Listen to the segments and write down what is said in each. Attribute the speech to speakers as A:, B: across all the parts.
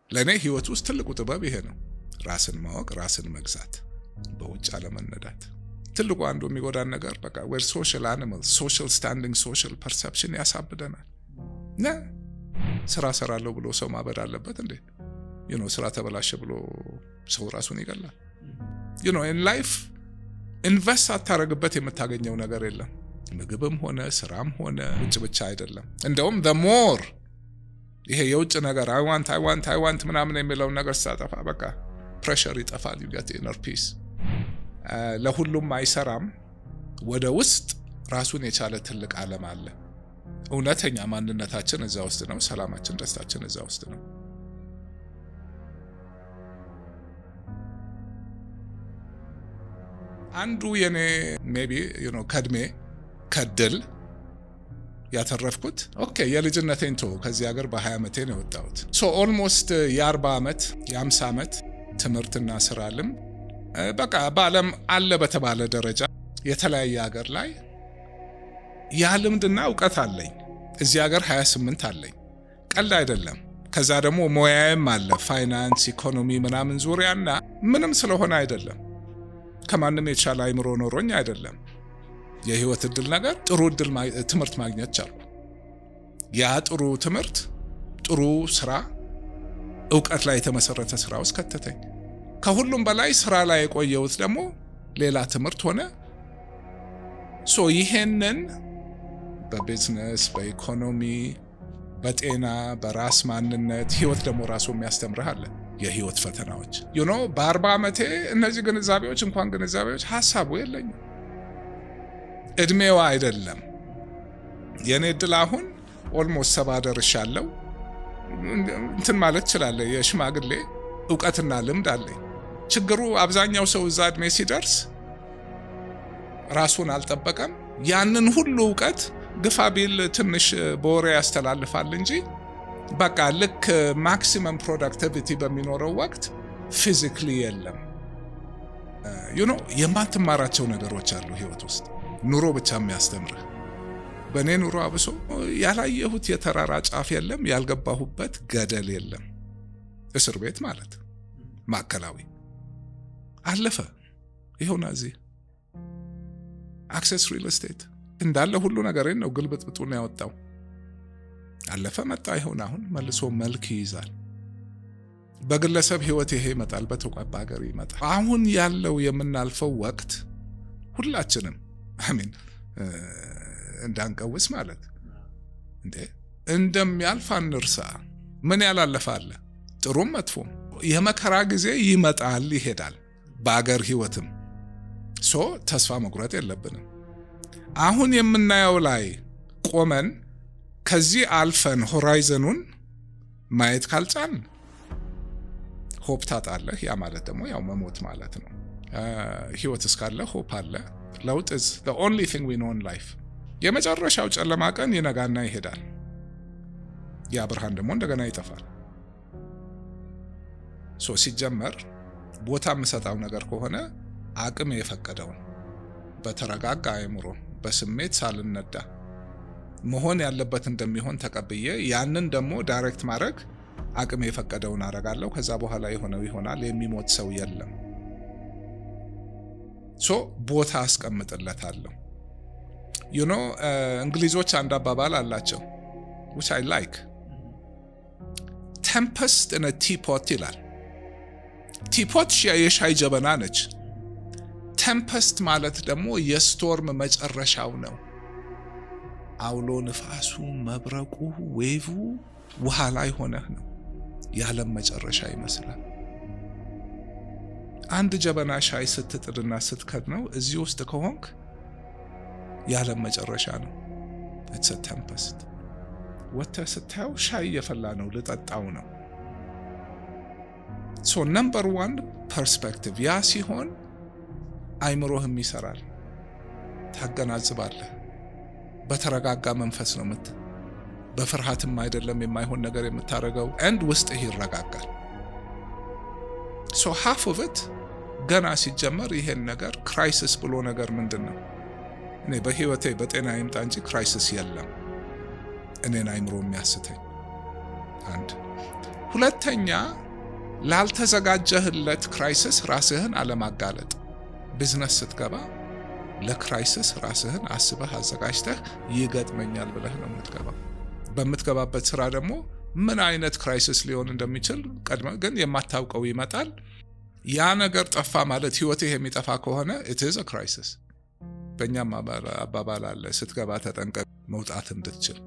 A: ለኔ ህይወት ውስጥ ትልቁ ጥበብ ይሄ ነው። ራስን ማወቅ፣ ራስን መግዛት፣ በውጭ አለመነዳት። ትልቁ አንዱ የሚጎዳን ነገር በቃ we're social animals, social standing, social perception ያሳብደናል። ስራ ሰራለሁ ብሎ ሰው ማበድ አለበት እንዴ? ስራ ተበላሸ ብሎ ሰው ራሱን ይገላል። in life ኢንቨስት አታረግበት የምታገኘው ነገር የለም። ምግብም ሆነ ስራም ሆነ ውጭ ብቻ አይደለም። እንደውም the more ይሄ የውጭ ነገር I want ምናምን የሚለው ነገር ሳጠፋ በቃ ፕሬሸር ይጠፋል። you get inner peace። ለሁሉም አይሰራም። ወደ ውስጥ ራሱን የቻለ ትልቅ ዓለም አለ። እውነተኛ ማንነታችን እዛ ውስጥ ነው። ሰላማችን፣ ደስታችን እዛ ውስጥ ነው። አንዱ የኔ ሜቢ ከድሜ ከድል ያተረፍኩት የልጅነቴን ከዚህ ሀገር በ20 ዓመቴ ነው የወጣሁት። ኦልሞስት የ40 ዓመት የ50 ዓመት ትምህርትና ስራ ልም በቃ በዓለም አለ በተባለ ደረጃ የተለያየ ሀገር ላይ ያ ልምድና እውቀት አለኝ። እዚህ ሀገር 28 አለኝ። ቀልድ አይደለም። ከዛ ደግሞ ሞያዬም አለ፣ ፋይናንስ፣ ኢኮኖሚ ምናምን ዙሪያና ምንም ስለሆነ አይደለም። ከማንም የተሻለ አይምሮ ኖሮኝ አይደለም። የህይወት እድል ነገር ጥሩ እድል ትምህርት ማግኘት ቻልኩ። ያ ጥሩ ትምህርት፣ ጥሩ ስራ፣ እውቀት ላይ የተመሰረተ ስራ ውስጥ ከተተኝ። ከሁሉም በላይ ስራ ላይ የቆየሁት ደግሞ ሌላ ትምህርት ሆነ። ይሄንን በቢዝነስ፣ በኢኮኖሚ፣ በጤና፣ በራስ ማንነት ህይወት ደግሞ ራሱ የሚያስተምርህ አለ። የህይወት ፈተናዎች በ40 ዓመቴ እነዚህ ግንዛቤዎች እንኳን ግንዛቤዎች ሐሳቡ የለኝም። እድሜዋ አይደለም የኔ እድል። አሁን ኦልሞስት 70 ደርሻለሁ። እንትን ማለት ይችላል። የሽማግሌ እውቀትና ልምድ አለኝ። ችግሩ አብዛኛው ሰው እዛ እድሜ ሲደርስ ራሱን አልጠበቀም። ያንን ሁሉ እውቀት ግፋ ቢል ትንሽ በወሬ ያስተላልፋል እንጂ በቃ ልክ ማክሲመም ፕሮዳክቲቪቲ በሚኖረው ወቅት ፊዚካሊ የለም። የማትማራቸው ነገሮች አሉ ህይወት ውስጥ። ኑሮ ብቻ የሚያስተምርህ። በእኔ ኑሮ አብሶ ያላየሁት የተራራ ጫፍ የለም፣ ያልገባሁበት ገደል የለም። እስር ቤት ማለት ማዕከላዊ አለፈ። ይኸውና እዚህ አክሰስ ሪል ስቴት እንዳለ ሁሉ ነገሬን ነው ግልብጥብጡን ያወጣው። አለፈ መጣ። ይኸውና አሁን መልሶ መልክ ይይዛል። በግለሰብ ህይወት ይሄ ይመጣል፣ በተቋም ሀገር ይመጣል። አሁን ያለው የምናልፈው ወቅት ሁላችንም አሜን እንዳንቀውስ ማለት እንዴ እንደሚያልፍ አንርሳ። ምን ያላለፈ አለ? ጥሩም መጥፎም። የመከራ ጊዜ ይመጣል ይሄዳል። በአገር ህይወትም ተስፋ መቁረጥ የለብንም። አሁን የምናየው ላይ ቆመን ከዚህ አልፈን ሆራይዘኑን ማየት ካልቻል ሆፕ ታጣለህ። ያ ማለት ደግሞ ያው መሞት ማለት ነው። ህይወት እስካለ ሆፕ አለ። ለውጥ is the only thing we know in life። የመጨረሻው ጨለማ ቀን ይነጋና ይሄዳል። ያ ብርሃን ደግሞ እንደገና ይጠፋል። ሲጀመር ቦታ የምሰጣው ነገር ከሆነ አቅም የፈቀደውን በተረጋጋ አእምሮ በስሜት ሳልነዳ መሆን ያለበት እንደሚሆን ተቀብዬ ያንን ደግሞ ዳይሬክት ማድረግ አቅም የፈቀደውን አደርጋለሁ። ከዛ በኋላ የሆነው ይሆናል። የሚሞት ሰው የለም። ቦታ አስቀምጥለታለሁ። እንግሊዞች አንድ አባባል አላቸው which I like። tempest in a teapot ይላል። ቲፖት የሻይ ጀበና ነች። ቴምፐስት ማለት ደግሞ የስቶርም መጨረሻው ነው። አውሎ ንፋሱ፣ መብረቁ፣ ዌቭ ውሃ ላይ ሆነህ ነው። የዓለም መጨረሻ ይመስላል። አንድ ጀበና ሻይ ስትጥድና ስትከድነው እዚህ ውስጥ ከሆንክ የዓለም መጨረሻ ነው። it's a tempest። ወጥተህ ስታየው ሻይ እየፈላ ነው፣ ልጠጣው ነው። number 1 perspective ያ ሲሆን አይምሮህም ይሰራል። ታገናዝባለህ። በተረጋጋ መንፈስ ነው በፍርሃትም አይደለም የማይሆን ነገር የምታረገው and ውስጥህ ይረጋጋል። half of it ገና ሲጀመር ይሄን ነገር ክራይሲስ ብሎ ነገር ምንድነው? እኔ በህይወቴ በጤና ይምጣ እንጂ ክራይሲስ የለም እኔን አይምሮ የሚያስተኝ። አንድ ሁለተኛ ላልተዘጋጀህለት ክራይሲስ ራስህን አለማጋለጥ። ቢዝነስ ስትገባ ለክራይሲስ ራስህን አስበህ አዘጋጅተህ ይገጥመኛል ብለህ ነው የምትገባው። በምትገባበት ስራ ደግሞ ምን አይነት ክራይሲስ ሊሆን እንደሚችል ቀድመህ ግን የማታውቀው ይመጣል። ያ ነገር ጠፋ ማለት ህይወትህ የሚጠፋ ከሆነ it is a crisis። በእኛም አባባል አለ ስትገባ ተጠንቀቅ መውጣት እንድትችል።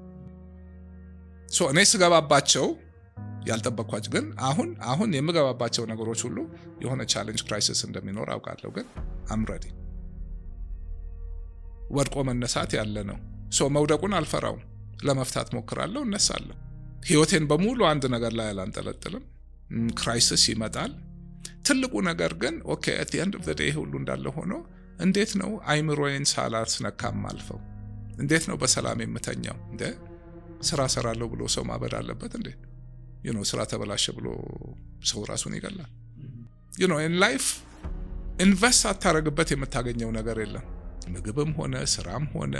A: እኔ ስገባባቸው ያልጠበቅኳቸው ግን አሁን የምገባባቸው ነገሮች ሁሉ የሆነ ቻሌንጅ ክራይሲስ እንደሚኖር አውቃለሁ። ግን I'm ready። ወድቆ መነሳት ያለ ነው። መውደቁን አልፈራውም። ለመፍታት ሞክራለሁ፣ እነሳለሁ። ህይወቴን በሙሉ አንድ ነገር ላይ አላንጠለጥልም። ክራይሲስ ይመጣል። ትልቁ ነገር ግን ኦኬ at the end of the day ሁሉ እንዳለ ሆኖ እንዴት ነው አይምሮዬን ሳላስነካም አልፈው? እንዴት ነው በሰላም የምተኛው? እንደ ስራ ሰራለሁ ብሎ ሰው ማበድ አለበት እንዴ? ስራ ተበላሸ ብሎ ሰው ራሱን ይገላል? in life ኢንቨስት አታረግበት የምታገኘው ነገር የለም። ምግብም ሆነ ስራም ሆነ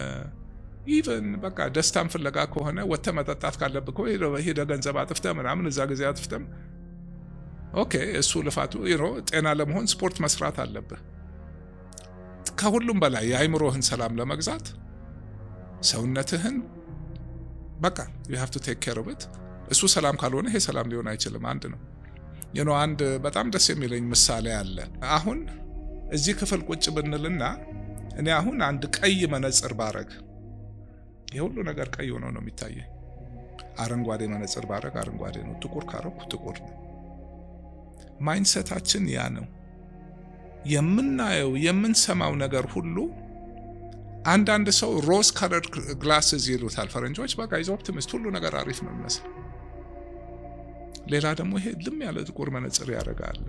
A: ኢቨን በቃ ደስታን ፍለጋ ከሆነ ወጥተ መጠጣት ካለብህ ሄደ ገንዘብ አጥፍተህ ምናምን እዛ ጊዜ አጥፍተም ኦኬ እሱ ልፋቱ ጤና ለመሆን ስፖርት መስራት አለብህ። ከሁሉም በላይ የአይምሮህን ሰላም ለመግዛት ሰውነትህን በቃ you have to take care of it። እሱ ሰላም ካልሆነ ይሄ ሰላም ሊሆን አይችልም። አንድ ነው። አንድ በጣም ደስ የሚለኝ ምሳሌ አለ። አሁን እዚህ ክፍል ቁጭ ብንልና እኔ አሁን አንድ ቀይ መነጽር ባረግ የሁሉ ነገር ቀይ ሆኖ ነው የሚታየኝ። አረንጓዴ መነጽር ባረግ አረንጓዴ ነው፣ ጥቁር ካረኩ ጥቁር ነው። ማይንድሴታችን ያ ነው። የምናየው የምንሰማው ነገር ሁሉ አንዳንድ ሰው ሮዝ ከለርድ ግላስስ ይሉታል ፈረንጆች። በቃ ኢዝ ኦፕቲሚስት፣ ሁሉ ነገር አሪፍ ነው የሚመስል። ሌላ ደግሞ ይሄ ልም ያለ ጥቁር መነጽር ያደርጋል።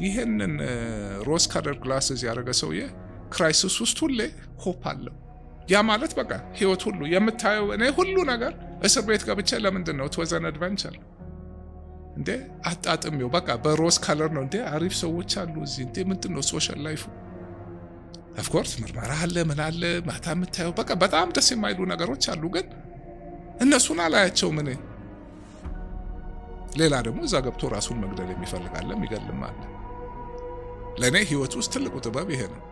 A: ይሄንን ሮዝ ከለርድ ግላስስ ያደረገ ሰውዬ ክራይሲስ ውስጥ ሁሌ ሆፕ አለው። ያ ማለት በቃ ህይወት ሁሉ የምታየው እኔ ሁሉ ነገር እስር ቤት ገብቼ ለምንድን ነው ተወዘን አድቨንቸር እንዴ አጣጥሜው በቃ በሮዝ ከለር ነው እንዴ አሪፍ ሰዎች አሉ እዚህ እንዴ ምንድን ነው ሶሻል ላይፉ ኦፍ ኮርስ ምርመራ አለ ምን አለ ማታ የምታየው በቃ በጣም ደስ የማይሉ ነገሮች አሉ። ግን እነሱን አላያቸውም እኔ። ሌላ ደግሞ እዛ ገብቶ ራሱን መግደል የሚፈልጋለ የሚገልም አለ። ለእኔ ህይወት ውስጥ ትልቁ ጥበብ ይሄ ነው።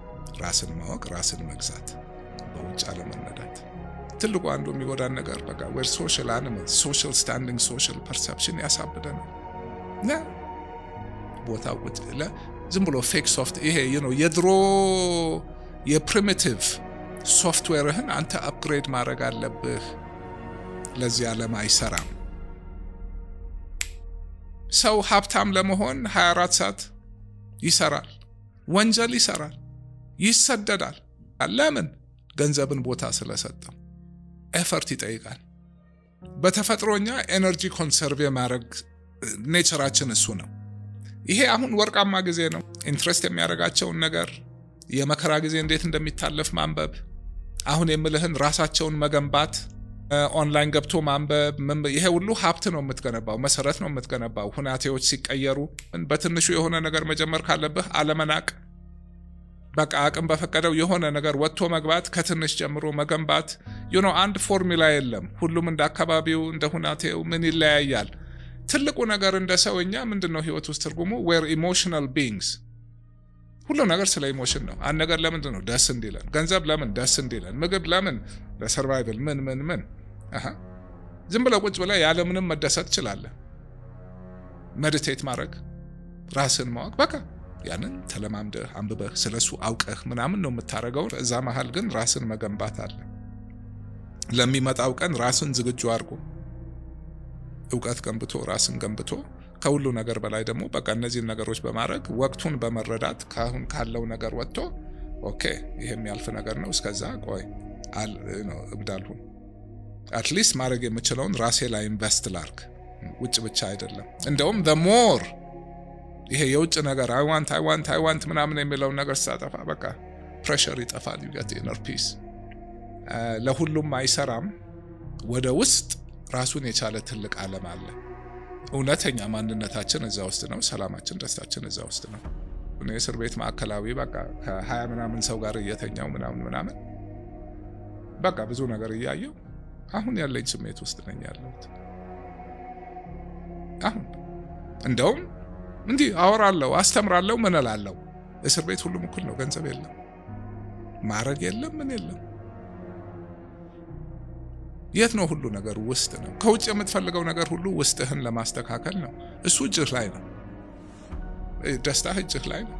A: ራስን ማወቅ፣ ራስን መግዛት፣ በውጭ አለመነዳት። ትልቁ አንዱ የሚጎዳን ነገር በቃ we're social animals, social standing, social perception ያሳብደናል። ቦታው ቁጭ ዝም ብሎ ፌክ ሶፍት ይሄ የድሮ የፕሪሚቲቭ ሶፍትዌርህን አንተ አፕግሬድ ማድረግ አለብህ። ለዚህ ዓለም አይሰራም። ሰው ሀብታም ለመሆን 24 ሰዓት ይሰራል፣ ወንጀል ይሰራል፣ ይሰደዳል። ለምን? ገንዘብን ቦታ ስለሰጠው። ኤፈርት ይጠይቃል። በተፈጥሮኛ ኤነርጂ ኮንሰርቭ የማድረግ ኔቸራችን እሱ ነው። ይሄ አሁን ወርቃማ ጊዜ ነው። ኢንትረስት የሚያደርጋቸውን ነገር የመከራ ጊዜ እንዴት እንደሚታለፍ ማንበብ፣ አሁን የምልህን ራሳቸውን መገንባት፣ ኦንላይን ገብቶ ማንበብ፣ ይሄ ሁሉ ሀብት ነው የምትገነባው፣ መሰረት ነው የምትገነባው። ሁናቴዎች ሲቀየሩ በትንሹ የሆነ ነገር መጀመር ካለብህ አለመናቅ፣ በቃ አቅም በፈቀደው የሆነ ነገር ወጥቶ መግባት፣ ከትንሽ ጀምሮ መገንባት። አንድ ፎርሙላ የለም። ሁሉም እንደ አካባቢው እንደ ሁናቴው ምን ይለያያል። ትልቁ ነገር እንደ ሰውኛ ምንድነው ህይወት ውስጥ ትርጉሙ? we're emotional beings። ሁሉ ነገር ስለ ኢሞሽን ነው። አንድ ነገር ለምንድን ነው ደስ እንዲለን? ገንዘብ ለምን ደስ እንዲለን? ምግብ ለምን? ለሰርቫይቫል። ምን ዝም ብለህ ቁጭ ብለህ ያለ ምንም መደሰት ትችላለህ። ሜዲቴት ማድረግ፣ ራስን ማወቅ፣ በቃ ያንን ተለማምደህ አንብበህ ስለሱ አውቀህ ምናምን ነው የምታረገው። እዛ መሃል ግን ራስን መገንባት አለ። ለሚመጣው ቀን ራስን ዝግጁ አድርጎ እውቀት ገንብቶ ራስን ገንብቶ ከሁሉ ነገር በላይ ደግሞ በቃ እነዚህን ነገሮች በማድረግ ወቅቱን በመረዳት ካሁን ካለው ነገር ወጥቶ ኦኬ ይሄ የሚያልፍ ነገር ነው፣ እስከዛ ቆይ እብዳልሁን አትሊስት ማድረግ የምችለውን ራሴ ላይ ኢንቨስት ላርክ፣ ውጭ ብቻ አይደለም። እንደውም the more ይሄ የውጭ ነገር I want ምናምን የሚለውን ነገር ስታጠፋ በቃ ፕሬሸር ይጠፋል። you get inner peace። ለሁሉም አይሰራም። ወደ ውስጥ ራሱን የቻለ ትልቅ ዓለም አለ። እውነተኛ ማንነታችን እዛ ውስጥ ነው። ሰላማችን፣ ደስታችን እዛ ውስጥ ነው። እኔ እስር ቤት ማዕከላዊ በቃ ከ20 ምናምን ሰው ጋር እየተኛው ምናምን በቃ ብዙ ነገር እያየው አሁን ያለኝ ስሜት ውስጥ ነኝ ያለሁት። አሁን እንደውም እንዲህ አወራለሁ፣ አስተምራለሁ፣ ምን እላለሁ። እስር ቤት ሁሉም እኩል ነው። ገንዘብ የለም፣ ማረግ የለም፣ ምን የለም። የት ነው ሁሉ ነገር? ውስጥ ነው። ከውጭ የምትፈልገው ነገር ሁሉ ውስጥህን ለማስተካከል ነው። እሱ እጅህ ላይ ነው። ደስታ እጅህ ላይ ነው።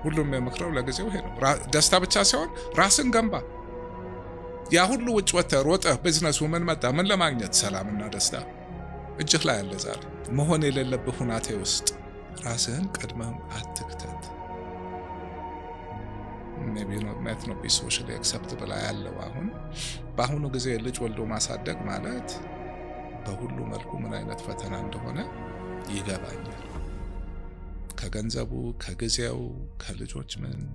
A: ሁሉም የምክረው ለጊዜው ይሄ ነው። ደስታ ብቻ ሳይሆን ራስን ገንባ። ያ ሁሉ ውጭ ወጥተህ ሮጠህ ቢዝነሱ ምን መጣ? ምን ለማግኘት? ሰላምና ደስታ እጅህ ላይ አለ። ዛሬ መሆን የሌለብህ ሁናቴ ውስጥ ራስህን ቀድመህ አትክተት። ሜቢ ኖት ቢ ሶሻሊ አክሰፕተብል ያለው አሁን በአሁኑ ጊዜ ልጅ ወልዶ ማሳደግ ማለት በሁሉ መልኩ ምን አይነት ፈተና እንደሆነ ይገባኛል። ከገንዘቡ፣ ከጊዜው፣ ከልጆች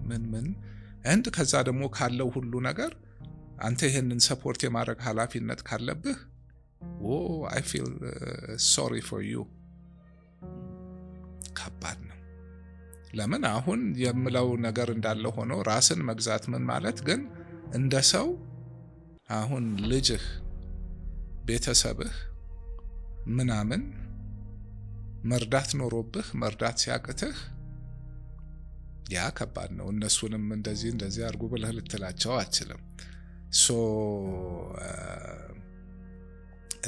A: ምን እንድ ከዛ ደግሞ ካለው ሁሉ ነገር አንተ ይሄንን ሰፖርት የማድረግ ኃላፊነት ካለብህ I feel sorry for you። ከባድ ነው። ለምን አሁን የምለው ነገር እንዳለ ሆኖ ራስን መግዛት ምን ማለት ግን እንደ ሰው አሁን ልጅህ፣ ቤተሰብህ ምናምን መርዳት ኖሮብህ መርዳት ሲያቅትህ ያ ከባድ ነው። እነሱንም እንደዚህ አድርጉ ብለህ ልትላቸው አትችልም።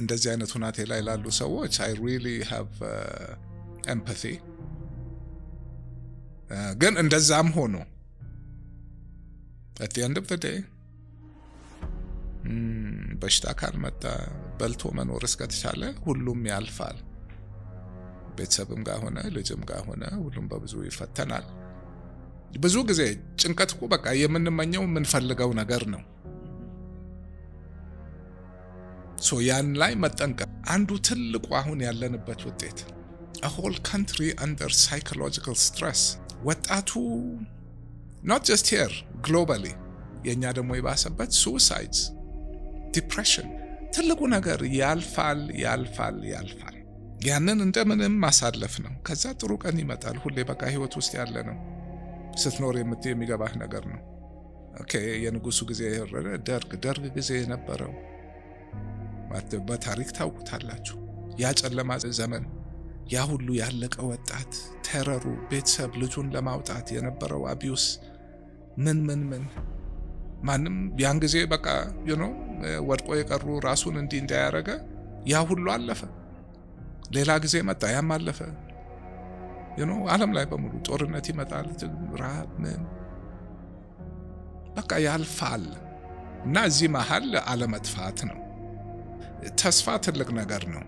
A: እንደዚህ አይነት ሁናቴ ላይ ላሉ ሰዎች I really have empathy። ግን እንደዛም ሆኖ at the end of the day በሽታ ካልመጣ በልቶ መኖር እስከተቻለ ሁሉም ያልፋል። ቤተሰብም ጋር ሆነ ልጅም ጋር ሆነ ሁሉም በብዙ ይፈተናል። ብዙ ጊዜ ጭንቀት እኮ በቃ የምንመኘው የምንፈልገው ነገር ነው። ያን ላይ መጠንቀቅ አንዱ ትልቁ አሁን ያለንበት ውጤት a whole country under psychological stress። ወጣቱ not just here globally የኛ ደግሞ የባሰበት suicides፣ depression። ትልቁ ነገር ያልፋል። ያንን እንደምንም ማሳለፍ ነው። ከዛ ጥሩ ቀን ይመጣል። ሁሌ በቃ ህይወት ውስጥ ያለ ነው። ስትኖር የሚገባህ ነገር ነው። ኦኬ የንጉሱ ጊዜ ደርግ ጊዜ የነበረው በታሪክ ታውቁታላችሁ። ያ ጨለማ ዘመን፣ ያ ሁሉ ያለቀ ወጣት፣ ተረሩ፣ ቤተሰብ ልጁን ለማውጣት የነበረው አቢዩስ ምን ማንም ያን ጊዜ በቃ ወድቆ የቀሩ ራሱን እንዳያረገ ያ ሁሉ አለፈ። ሌላ ጊዜ መጣ፣ ያም አለፈ። ዓለም ላይ በሙሉ ጦርነት ይመጣል፣ ራብ፣ ምን በቃ ያልፋል። እና እዚህ መሃል አለመጥፋት ነው። ተስፋ ትልቅ ነገር ነው።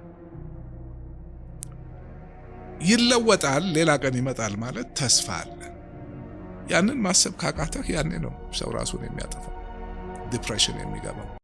A: ይለወጣል፣ ሌላ ቀን ይመጣል ማለት ተስፋ አለ። ያንን ማሰብ ካቃተህ ያኔ ነው ሰው ራሱን የሚያጠፋው፣ ዲፕሬሽን የሚገባው።